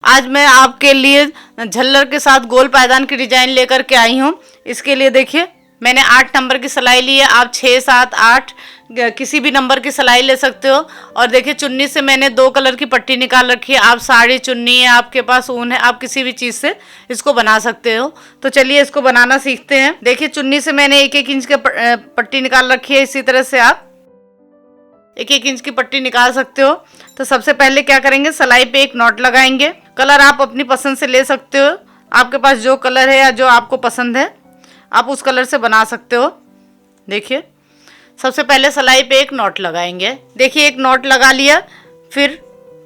आज मैं आपके लिए झल्लर के साथ गोल पायदान की डिजाइन लेकर के आई हूँ। इसके लिए देखिए मैंने 8 नंबर की सिलाई ली है। आप 6, 7, 8 किसी भी नंबर की सिलाई ले सकते हो। और देखिए चुन्नी से मैंने 2 कलर की पट्टी निकाल रखी है। आप साड़ी, चुन्नी है, आपके पास ऊन है, आप किसी भी चीज़ से इसको बना सकते हो। तो चलिए इसको बनाना सीखते हैं। देखिए चुन्नी से मैंने 1-1 इंच की पट्टी निकाल रखी है। इसी तरह से आप 1-1 इंच की पट्टी निकाल सकते हो। तो सबसे पहले क्या करेंगे, सिलाई पे एक नॉट लगाएंगे। कलर आप अपनी पसंद से ले सकते हो। आपके पास जो कलर है या जो आपको पसंद है आप उस कलर से बना सकते हो। देखिए सबसे पहले सिलाई पे एक नॉट लगाएंगे। देखिए एक नॉट लगा लिया, फिर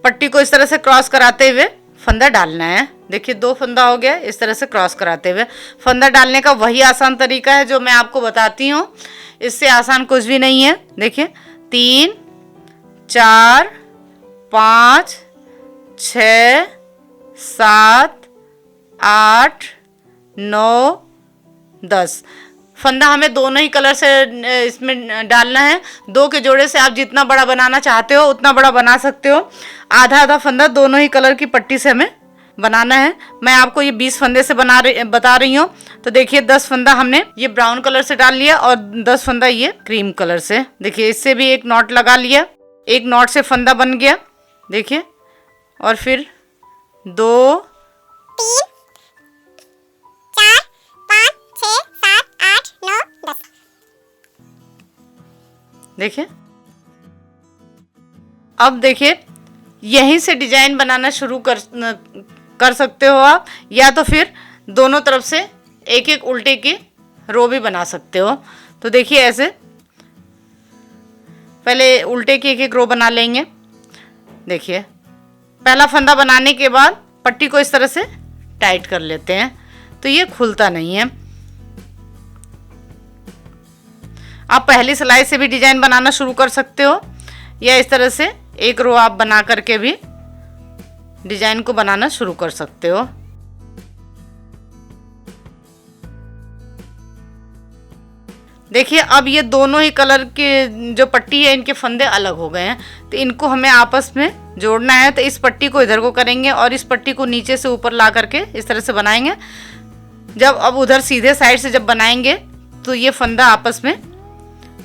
पट्टी को इस तरह से क्रॉस कराते हुए फंदा डालना है। देखिए 2 फंदा हो गया। इस तरह से क्रॉस कराते हुए फंदा डालने का वही आसान तरीका है जो मैं आपको बताती हूँ। इससे आसान कुछ भी नहीं है। देखिए 3, 4, 5, 6, 7, 8, 9, 10 फंदा हमें दोनों ही कलर से इसमें डालना है। 2 के जोड़े से आप जितना बड़ा बनाना चाहते हो उतना बड़ा बना सकते हो। आधा आधा फंदा दोनों ही कलर की पट्टी से हमें बनाना है। मैं आपको ये 20 फंदे से बता रही हूँ। तो देखिए 10 फंदा हमने ये ब्राउन कलर से डाल लिया और 10 फंदा ये क्रीम कलर से। देखिए इससे भी एक नॉट लगा लिया। एक नॉट से फंदा बन गया। देखिए और फिर 2, 3, 4, 5, 6, 7, 8, 9, 10। देखिए अब देखिए यहीं से डिजाइन बनाना शुरू कर सकते हो आप, या तो फिर दोनों तरफ से 1-1 उल्टे की रो भी बना सकते हो। तो देखिए ऐसे पहले उल्टे की 1-1 रो बना लेंगे। देखिए पहला फंदा बनाने के बाद पट्टी को इस तरह से टाइट कर लेते हैं तो ये खुलता नहीं है। आप पहली सिलाई से भी डिजाइन बनाना शुरू कर सकते हो, या इस तरह से एक रो आप बना करके भी डिजाइन को बनाना शुरू कर सकते हो। देखिए अब ये दोनों ही कलर के जो पट्टी है इनके फंदे अलग हो गए हैं। तो इनको हमें आपस में जोड़ना है। तो इस पट्टी को इधर को करेंगे और इस पट्टी को नीचे से ऊपर ला करके इस तरह से बनाएंगे। जब अब उधर सीधे साइड से जब बनाएंगे तो ये फंदा आपस में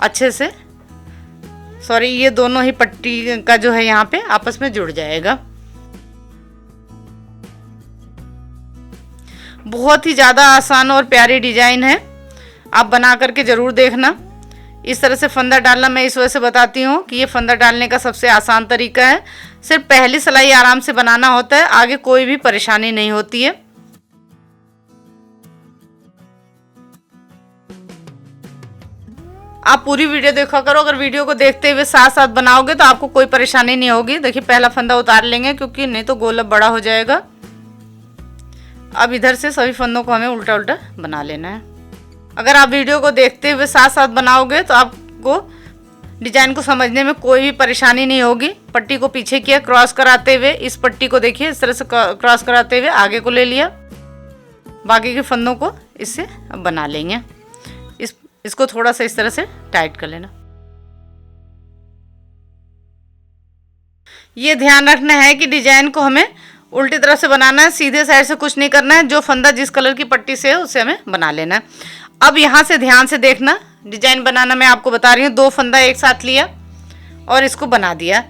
अच्छे से, सॉरी, ये दोनों ही पट्टी का जो है यहाँ पे आपस में जुड़ जाएगा। बहुत ही ज़्यादा आसान और प्यारी डिजाइन है। आप बना करके ज़रूर देखना। इस तरह से फंदा डालना मैं इस वजह से बताती हूँ कि ये फंदा डालने का सबसे आसान तरीका है। सिर्फ पहली सिलाई आराम से बनाना होता है, आगे कोई भी परेशानी नहीं होती है। आप पूरी वीडियो देखा करो। अगर वीडियो को देखते हुए साथ साथ बनाओगे तो आपको कोई परेशानी नहीं होगी। देखिए पहला फंदा उतार लेंगे क्योंकि नहीं तो गोला बड़ा हो जाएगा। अब इधर से सभी फंदों को हमें उल्टा उल्टा बना लेना है। अगर आप वीडियो को देखते हुए साथ साथ बनाओगे तो आपको डिजाइन को समझने में कोई भी परेशानी नहीं होगी। पट्टी को पीछे किया, क्रॉस कराते हुए इस पट्टी को देखिए इस तरह से क्रॉस कराते हुए आगे को ले लिया। बाकी के फंदों को इससे अब बना लेंगे। इसको थोड़ा सा इस तरह से टाइट कर लेना। ये ध्यान रखना है कि डिजाइन को हमें उल्टी तरफ से बनाना है, सीधे साइड से कुछ नहीं करना है। जो फंदा जिस कलर की पट्टी से है उससे हमें बना लेना है। अब यहाँ से ध्यान से देखना, डिजाइन बनाना मैं आपको बता रही हूँ। 2 फंदा एक साथ लिया और इसको बना दिया।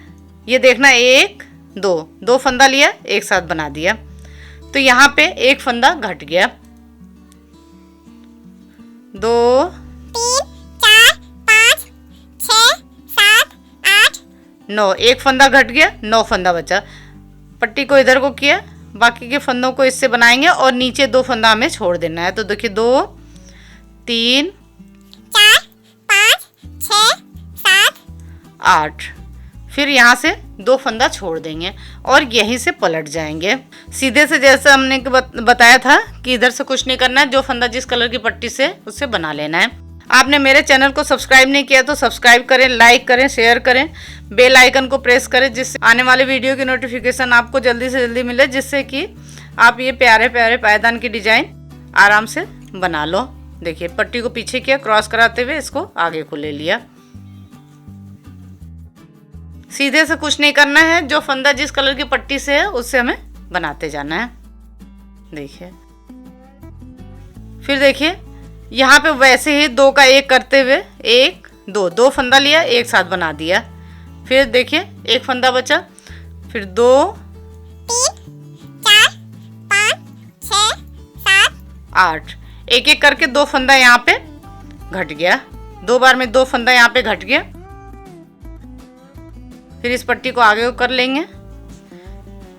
ये देखना 1, 2 फंदा लिया एक साथ बना दिया। तो यहाँ पे एक फंदा घट गया। 2, 3, 4, 5, 6, 7, 8, 9 एक फंदा घट गया, 9 फंदा बचा। पट्टी को इधर को किया, बाकी के फंदों को इससे बनाएंगे और नीचे 2 फंदा हमें छोड़ देना है। तो देखिए 2, 3, 4, 5, 6, 7, 8। फिर यहाँ से 2 फंदा छोड़ देंगे और यहीं से पलट जाएंगे सीधे से, जैसे हमने बताया था कि इधर से कुछ नहीं करना है। जो फंदा जिस कलर की पट्टी से उससे बना लेना है। आपने मेरे चैनल को सब्सक्राइब नहीं किया तो सब्सक्राइब करें, लाइक करें, शेयर करें, बेल आइकन को प्रेस करें जिससे आने वाले वीडियो की नोटिफिकेशन आपको जल्दी से जल्दी मिले, जिससे कि आप ये प्यारे प्यारे पायदान की डिजाइन आराम से बना लो। देखिए पट्टी को पीछे किया, क्रॉस कराते हुए इसको आगे को ले लिया। सीधे से कुछ नहीं करना है। जो फंदा जिस कलर की पट्टी से है उससे हमें बनाते जाना है। देखिए, फिर देखिए यहाँ पे वैसे ही 2 का 1 करते हुए 1 2 2 फंदा लिया, एक साथ बना दिया। फिर देखिए 1 फंदा बचा, फिर 2 3 4 5 6 7 8, एक एक करके 2 फंदा यहाँ पे घट गया। 2 बार में 2 फंदा यहाँ पे घट गया। फिर इस पट्टी को आगे कर लेंगे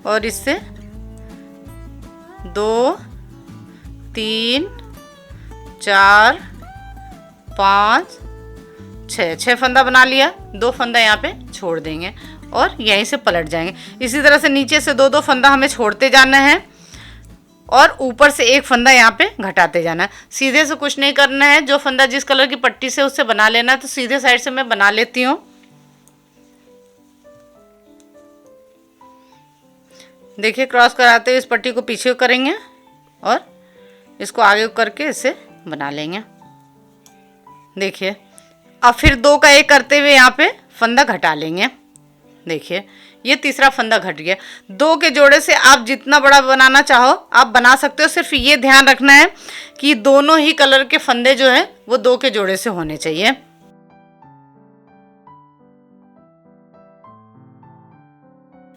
और इससे 2 3 4 5 6 फंदा बना लिया। 2 फंदा यहाँ पे छोड़ देंगे और यहीं से पलट जाएंगे। इसी तरह से नीचे से 2 फंदा हमें छोड़ते जाना है और ऊपर से 1 फंदा यहाँ पे घटाते जाना है। सीधे से कुछ नहीं करना है, जो फंदा जिस कलर की पट्टी से उससे बना लेना है। तो सीधे साइड से मैं बना लेती हूँ। देखिए, क्रॉस कराते हुए इस पट्टी को पीछे करेंगे और इसको आगे करके इसे बना लेंगे। देखिए, अब फिर 2 का 1 करते हुए यहाँ पे फंदा घटा लेंगे। देखिए, ये तीसरा फंदा घट गया। 2 के जोड़े से आप जितना बड़ा बनाना चाहो आप बना सकते हो। सिर्फ ये ध्यान रखना है कि दोनों ही कलर के फंदे जो है वो 2 के जोड़े से होने चाहिए।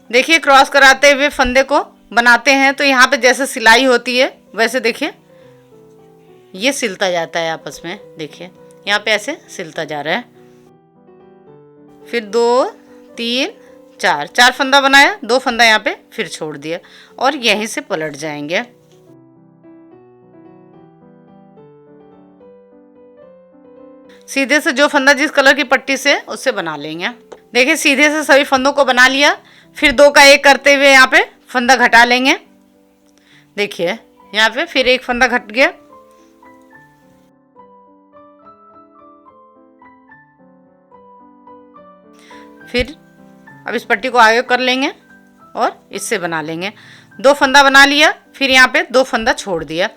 देखिए, क्रॉस कराते हुए फंदे को बनाते हैं तो यहाँ पे जैसे सिलाई होती है वैसे देखिए ये सिलता जाता है आपस में। देखिए, यहाँ पे ऐसे सिलता जा रहा है। फिर 2 3 4 फंदा बनाया, 2 फंदा यहाँ पे फिर छोड़ दिया और यहीं से पलट जाएंगे। सीधे से जो फंदा जिस कलर की पट्टी से उससे बना लेंगे। देखिए, सीधे से सभी फंदों को बना लिया। फिर 2 का 1 करते हुए यहाँ पे फंदा घटा लेंगे। देखिए, यहाँ पे फिर 1 फंदा घट गया। फिर अब इस पट्टी को आगे कर लेंगे और इससे बना लेंगे। 2 फंदा बना लिया, फिर यहाँ पे 2 फंदा छोड़ दिया।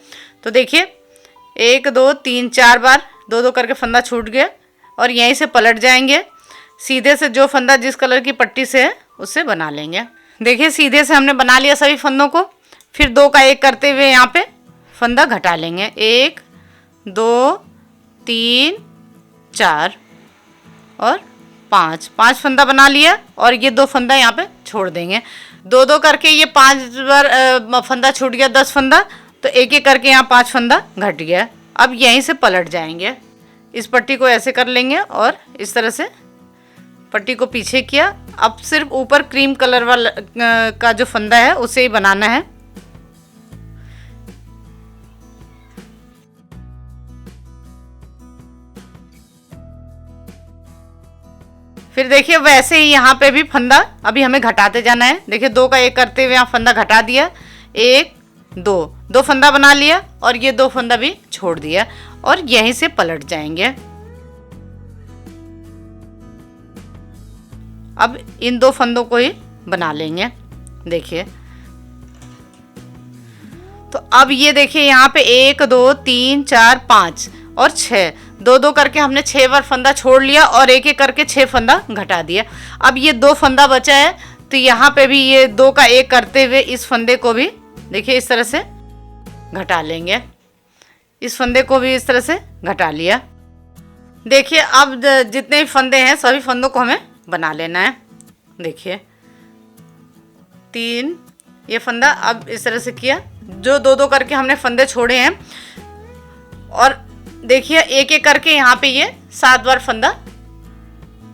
तो देखिए 1 2 3 4 बार 2 करके फंदा छूट गया और यहीं से पलट जाएंगे। सीधे से जो फंदा जिस कलर की पट्टी से है उससे बना लेंगे। देखिए, सीधे से हमने बना लिया सभी फंदों को। फिर 2 का 1 करते हुए यहाँ पे फंदा घटा लेंगे। 1 2 3 4 और 5 फंदा बना लिया और ये 2 फंदा यहाँ पे छोड़ देंगे। 2 करके ये 5 बार फंदा छूट गया, 10 फंदा। तो एक एक करके यहाँ 5 फंदा घट गया। अब यहीं से पलट जाएंगे। इस पट्टी को ऐसे कर लेंगे और इस तरह से पट्टी को पीछे किया। अब सिर्फ ऊपर क्रीम कलर वाला का जो फंदा है उसे ही बनाना है। फिर देखिए, वैसे ही यहाँ पे भी फंदा अभी हमें घटाते जाना है। देखिए, 2 का 1 करते हुए यहाँ फंदा घटा दिया। 1 2 फंदा बना लिया और ये 2 फंदा भी छोड़ दिया और यहीं से पलट जाएंगे। अब इन 2 फंदों को ही बना लेंगे। देखिए, तो अब ये देखिए यहाँ पे 1 2 3 4 5 और 6 2 करके हमने 6 बार फंदा छोड़ लिया और एक एक करके 6 फंदा घटा दिया। अब ये 2 फंदा बचा है तो यहाँ पे भी ये 2 का 1 करते हुए इस फंदे को भी देखिए इस तरह से घटा लेंगे। इस फंदे को भी इस तरह से घटा लिया। देखिए, अब जितने भी फंदे हैं सभी फंदों को हमें बना लेना है। देखिए, 3 ये फंदा अब इस तरह से किया। जो 2 करके हमने फंदे छोड़े हैं और देखिए एक एक करके यहाँ पे ये 7 बार फंदा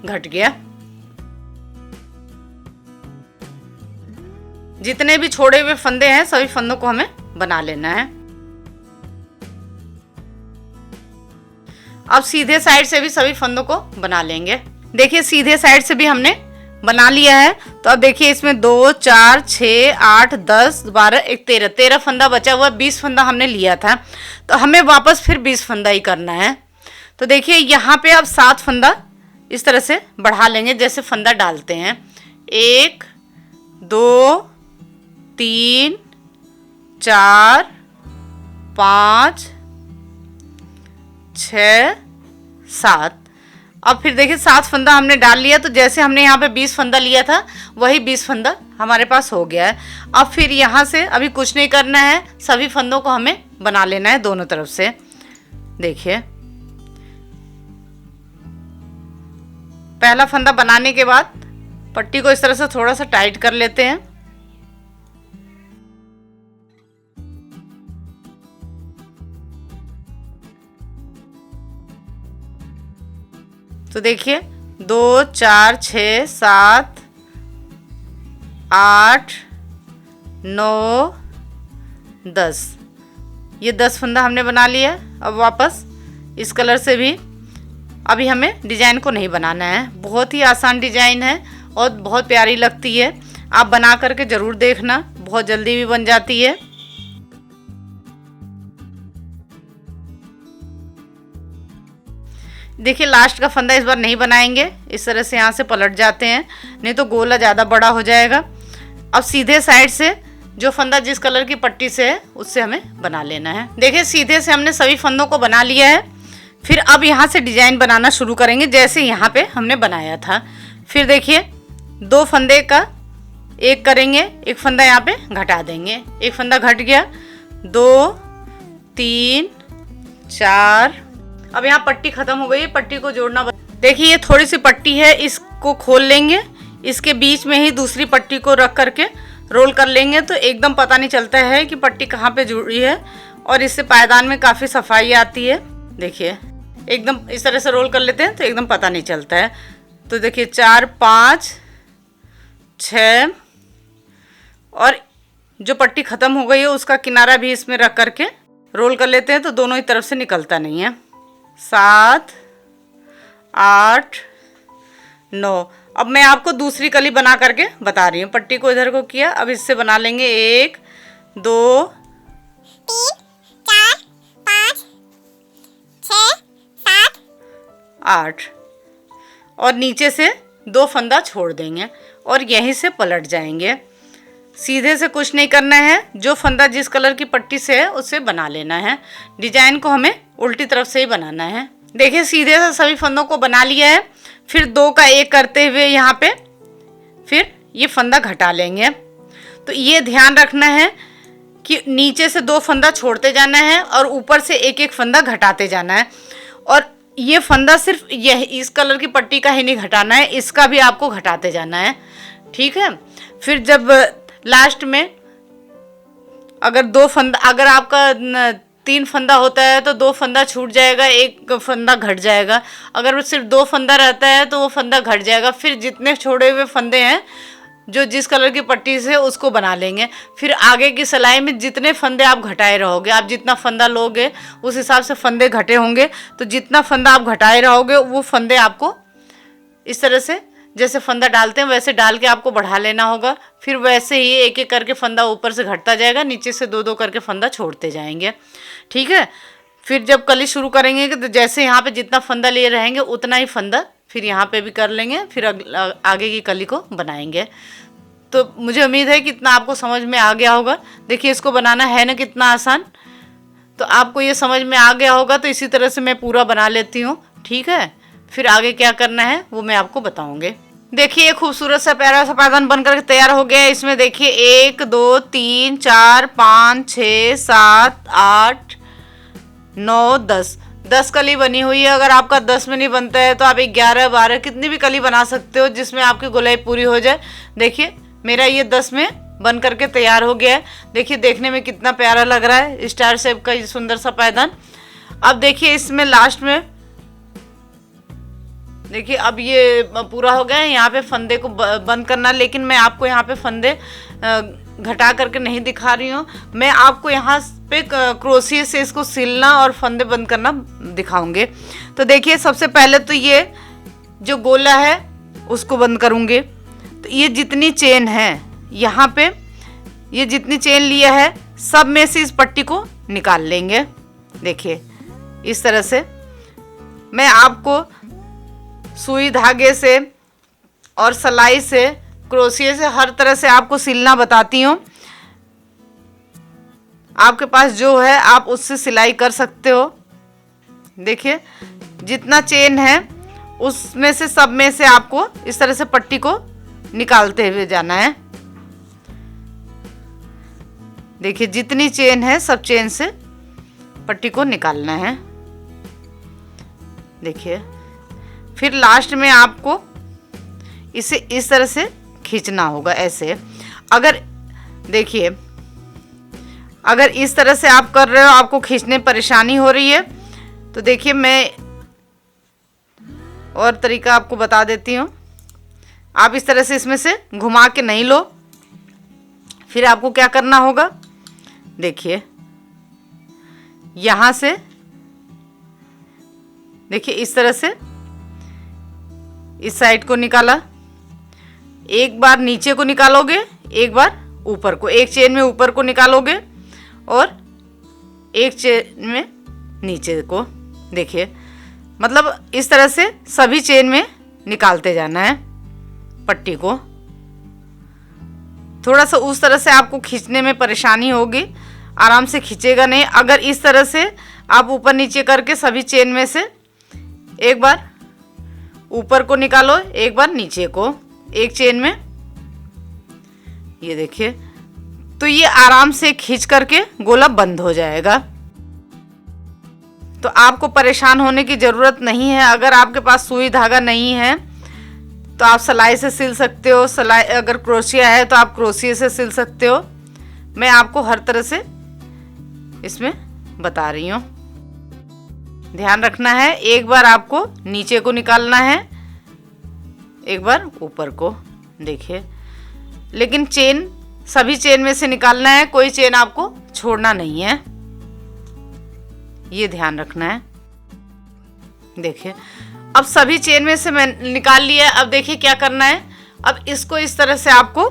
घट गया। जितने भी छोड़े हुए फंदे हैं सभी फंदों को हमें बना लेना है। अब सीधे साइड से भी सभी फंदों को बना लेंगे। देखिए, सीधे साइड से भी हमने बना लिया है। तो अब देखिए इसमें 2 4 6 8 10 12 1 13 फंदा बचा हुआ। 20 फंदा हमने लिया था तो हमें वापस फिर 20 फंदा ही करना है। तो देखिए यहाँ पे अब 7 फंदा इस तरह से बढ़ा लेंगे जैसे फंदा डालते हैं। 1 2 3 4 5 6 7। अब फिर देखिए 7 फंदा हमने डाल लिया, तो जैसे हमने यहाँ पे 20 फंदा लिया था वही 20 फंदा हमारे पास हो गया है। अब फिर यहाँ से अभी कुछ नहीं करना है, सभी फंदों को हमें बना लेना है दोनों तरफ से। देखिए पहला फंदा बनाने के बाद पट्टी को इस तरह से थोड़ा सा टाइट कर लेते हैं। तो देखिए 2 4 6 7 8 9 10, ये 10 फंदा हमने बना लिया। अब वापस इस कलर से भी अभी हमें डिजाइन को नहीं बनाना है। बहुत ही आसान डिजाइन है और बहुत प्यारी लगती है। आप बना करके ज़रूर देखना, बहुत जल्दी भी बन जाती है। देखिए लास्ट का फंदा इस बार नहीं बनाएंगे, इस तरह से यहाँ से पलट जाते हैं, नहीं तो गोला ज़्यादा बड़ा हो जाएगा। अब सीधे साइड से जो फंदा जिस कलर की पट्टी से है उससे हमें बना लेना है। देखिए सीधे से हमने सभी फंदों को बना लिया है। फिर अब यहाँ से डिजाइन बनाना शुरू करेंगे जैसे यहाँ पे हमने बनाया था। फिर देखिए 2 फंदे का एक करेंगे, एक फंदा यहाँ पे घटा देंगे, एक फंदा घट गया, 2 3 4। अब यहाँ पट्टी खत्म हो गई, पट्टी को जोड़ना। देखिए ये थोड़ी सी पट्टी है, इसको खोल लेंगे, इसके बीच में ही दूसरी पट्टी को रख करके रोल कर लेंगे, तो एकदम पता नहीं चलता है कि पट्टी कहाँ पे जुड़ी है, और इससे पायदान में काफ़ी सफाई आती है। देखिए एकदम इस तरह से रोल कर लेते हैं तो एकदम पता नहीं चलता है। तो देखिए 4 5 6, और जो पट्टी ख़त्म हो गई है उसका किनारा भी इसमें रख करके रोल कर लेते हैं, तो दोनों ही तरफ से निकलता नहीं है। 7 8 9। अब मैं आपको दूसरी कली बना करके बता रही हूँ। पट्टी को इधर को किया, अब इससे बना लेंगे 1 2 3 4 5 6 7 8, और नीचे से 2 फंदा छोड़ देंगे और यहीं से पलट जाएंगे। सीधे से कुछ नहीं करना है, जो फंदा जिस कलर की पट्टी से है उससे बना लेना है। डिजाइन को हमें उल्टी तरफ से ही बनाना है। देखिए सीधे से सभी फंदों को बना लिया है। फिर 2 का 1 करते हुए यहाँ पे फिर ये फंदा घटा लेंगे। तो ये ध्यान रखना है कि नीचे से 2 फंदा छोड़ते जाना है और ऊपर से 1 1 फंदा घटाते जाना है। और ये फंदा सिर्फ यह इस कलर की पट्टी का ही नहीं घटाना है, इसका भी आपको घटाते जाना है, ठीक है। फिर जब लास्ट में अगर 2 फंदा, अगर आपका 3 फंदा होता है तो 2 फंदा छूट जाएगा, 1 फंदा घट जाएगा। अगर सिर्फ 2 फंदा रहता है तो वो फंदा घट जाएगा। फिर जितने छोड़े हुए फंदे हैं जो जिस कलर की पट्टी से उसको बना लेंगे। फिर आगे की सिलाई में जितने फंदे आप घटाए रहोगे, आप जितना फंदा लोगे उस हिसाब से फंदे घटे होंगे, तो जितना फंदा आप घटाए रहोगे वो फंदे आपको इस तरह से जैसे फंदा डालते हैं वैसे डाल के आपको बढ़ा लेना होगा। फिर वैसे ही 1 1 करके फंदा ऊपर से घटता जाएगा, नीचे से 2 2 करके फंदा छोड़ते जाएंगे, ठीक है। फिर जब कली शुरू करेंगे तो जैसे यहाँ पे जितना फंदा लिए रहेंगे उतना ही फंदा फिर यहाँ पे भी कर लेंगे, फिर आगे की कली को बनाएंगे। तो मुझे उम्मीद है कि इतना आपको समझ में आ गया होगा। देखिए इसको बनाना है ना कितना आसान, तो आपको ये समझ में आ गया होगा। तो इसी तरह से मैं पूरा बना लेती हूँ, ठीक है। फिर आगे क्या करना है वो मैं आपको बताऊंगी। देखिए ये खूबसूरत सा प्यारा सा पैदान बनकर तैयार हो गया है। इसमें देखिए 1 2 3 4 5 6 7 8 9 10 कली बनी हुई है। अगर आपका 10 में नहीं बनता है तो आप 11 12 कितनी भी कली बना सकते हो जिसमें आपकी गोलाई पूरी हो जाए। देखिए मेरा ये 10 में बन करके तैयार हो गया है। देखिए देखने में कितना प्यारा लग रहा है, स्टार शेप का ये सुंदर सा पैदान। अब देखिए इसमें लास्ट में देखिए अब ये पूरा हो गया है। यहाँ पे फंदे को बंद करना, लेकिन मैं आपको यहाँ पे फंदे घटा करके नहीं दिखा रही हूँ। मैं आपको यहाँ पे क्रोशिया से इसको सिलना और फंदे बंद करना दिखाऊंगे। तो देखिए सबसे पहले तो ये जो गोला है उसको बंद करूँगी। तो ये जितनी चेन है यहाँ पे, ये जितनी चेन लिया है सब में से इस पट्टी को निकाल लेंगे। देखिए इस तरह से मैं आपको सुई धागे से और सलाई से क्रोशिया से हर तरह से आपको सिलना बताती हूँ। आपके पास जो है आप उससे सिलाई कर सकते हो। देखिए जितना चेन है उसमें से सब में से आपको इस तरह से पट्टी को निकालते हुए जाना है। देखिए जितनी चेन है सब चेन से पट्टी को निकालना है। देखिए फिर लास्ट में आपको इसे इस तरह से खींचना होगा ऐसे। अगर देखिए अगर इस तरह से आप कर रहे हो, आपको खींचने में परेशानी हो रही है, तो देखिए मैं और तरीका आपको बता देती हूँ। आप इस तरह से इसमें से घुमा के नहीं लो, फिर आपको क्या करना होगा, देखिए यहाँ से देखिए इस तरह से इस साइड को निकाला, एक बार नीचे को निकालोगे, एक बार ऊपर को, एक चेन में ऊपर को निकालोगे और एक चेन में नीचे को। देखिए मतलब इस तरह से सभी चेन में निकालते जाना है पट्टी को। थोड़ा सा उस तरह से आपको खींचने में परेशानी होगी, आराम से खींचेगा नहीं। अगर इस तरह से आप ऊपर नीचे करके सभी चेन में से एक बार ऊपर को निकालो, एक बार नीचे को, एक चेन में, ये देखिए, तो ये आराम से खींच करके गोला बंद हो जाएगा। तो आपको परेशान होने की ज़रूरत नहीं है। अगर आपके पास सुई धागा नहीं है तो आप सिलाई से सिल सकते हो, सिलाई अगर क्रोशिया है तो आप क्रोशिया से सिल सकते हो। मैं आपको हर तरह से इसमें बता रही हूँ। ध्यान रखना है, एक बार आपको नीचे को निकालना है, एक बार ऊपर को। देखिए लेकिन चेन सभी चेन में से निकालना है, कोई चेन आपको छोड़ना नहीं है, ये ध्यान रखना है। देखिए अब सभी चेन में से मैं निकाल लिया। अब देखिए क्या करना है, अब इसको इस तरह से आपको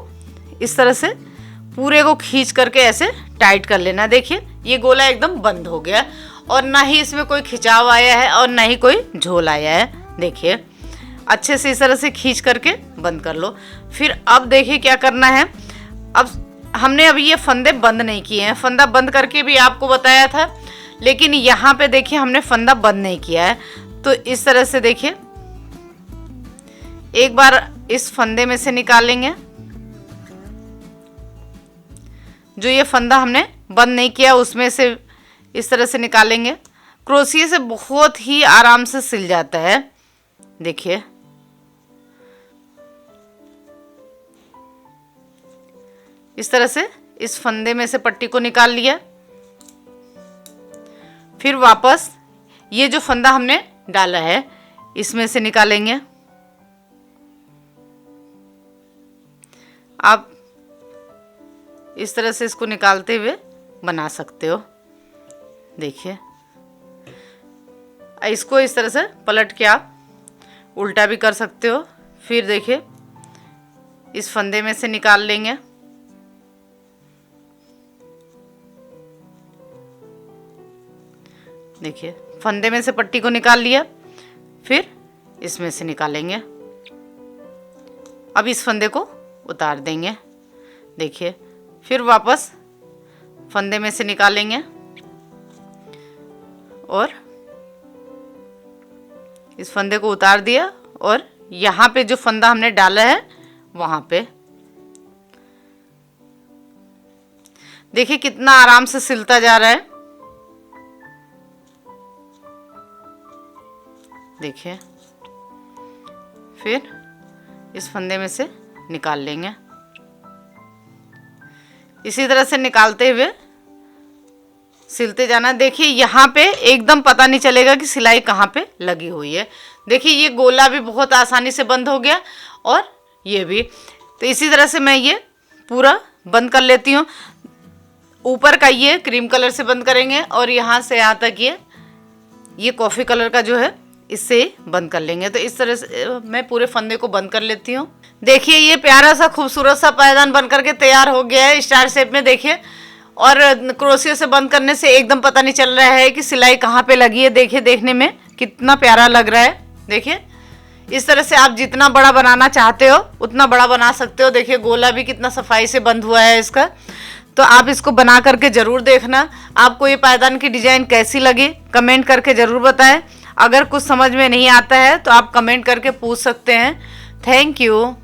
इस तरह से पूरे को खींच करके ऐसे टाइट कर लेना। देखिए ये गोला एकदम बंद हो गया और ना ही इसमें कोई खिंचाव आया है और ना ही कोई झोल आया है। देखिए अच्छे से इस तरह से खींच करके बंद कर लो। फिर अब देखिए क्या करना है, अब हमने अभी ये फंदे बंद नहीं किए हैं, फंदा बंद करके भी आपको बताया था, लेकिन यहाँ पे देखिए हमने फंदा बंद नहीं किया है। तो इस तरह से देखिए एक बार इस फंदे में से निकालेंगे, जो ये फंदा हमने बंद नहीं किया उसमें से इस तरह से निकालेंगे। क्रोशिया से बहुत ही आराम से सिल जाता है। देखिए इस तरह से इस फंदे में से पट्टी को निकाल लिया। फिर वापस ये जो फंदा हमने डाला है इसमें से निकालेंगे। आप इस तरह से इसको निकालते हुए बना सकते हो। देखिए इसको इस तरह से पलट के आप उल्टा भी कर सकते हो। फिर देखिए इस फंदे में से निकाल लेंगे। देखिए फंदे में से पट्टी को निकाल लिया, फिर इसमें से निकालेंगे। अब इस फंदे को उतार देंगे। देखिए फिर वापस फंदे में से निकालेंगे और इस फंदे को उतार दिया और यहाँ पे जो फंदा हमने डाला है वहाँ पे देखिए कितना आराम से सिलता जा रहा है। देखिए फिर इस फंदे में से निकाल लेंगे। इसी तरह से निकालते हुए सिलते जाना। देखिए यहाँ पे एकदम पता नहीं चलेगा कि सिलाई कहाँ पे लगी हुई है। देखिए ये गोला भी बहुत आसानी से बंद हो गया और ये भी। तो इसी तरह से मैं ये पूरा बंद कर लेती हूँ। ऊपर का ये क्रीम कलर से बंद करेंगे और यहाँ से यहाँ तक ये कॉफ़ी कलर का जो है इससे बंद कर लेंगे। तो इस तरह से मैं पूरे फंदे को बंद कर लेती हूँ। देखिए ये प्यारा सा खूबसूरत सा पायदान बन करके तैयार हो गया है स्टार शेप में। देखिए और क्रोशिया से बंद करने से एकदम पता नहीं चल रहा है कि सिलाई कहाँ पे लगी है। देखिए देखने में कितना प्यारा लग रहा है। देखिए इस तरह से आप जितना बड़ा बनाना चाहते हो उतना बड़ा बना सकते हो। देखिए गोला भी कितना सफाई से बंद हुआ है इसका। तो आप इसको बना करके ज़रूर देखना। आपको ये पायदान की डिज़ाइन कैसी लगी कमेंट करके ज़रूर बताएं। अगर कुछ समझ में नहीं आता है तो आप कमेंट करके पूछ सकते हैं। Thank you.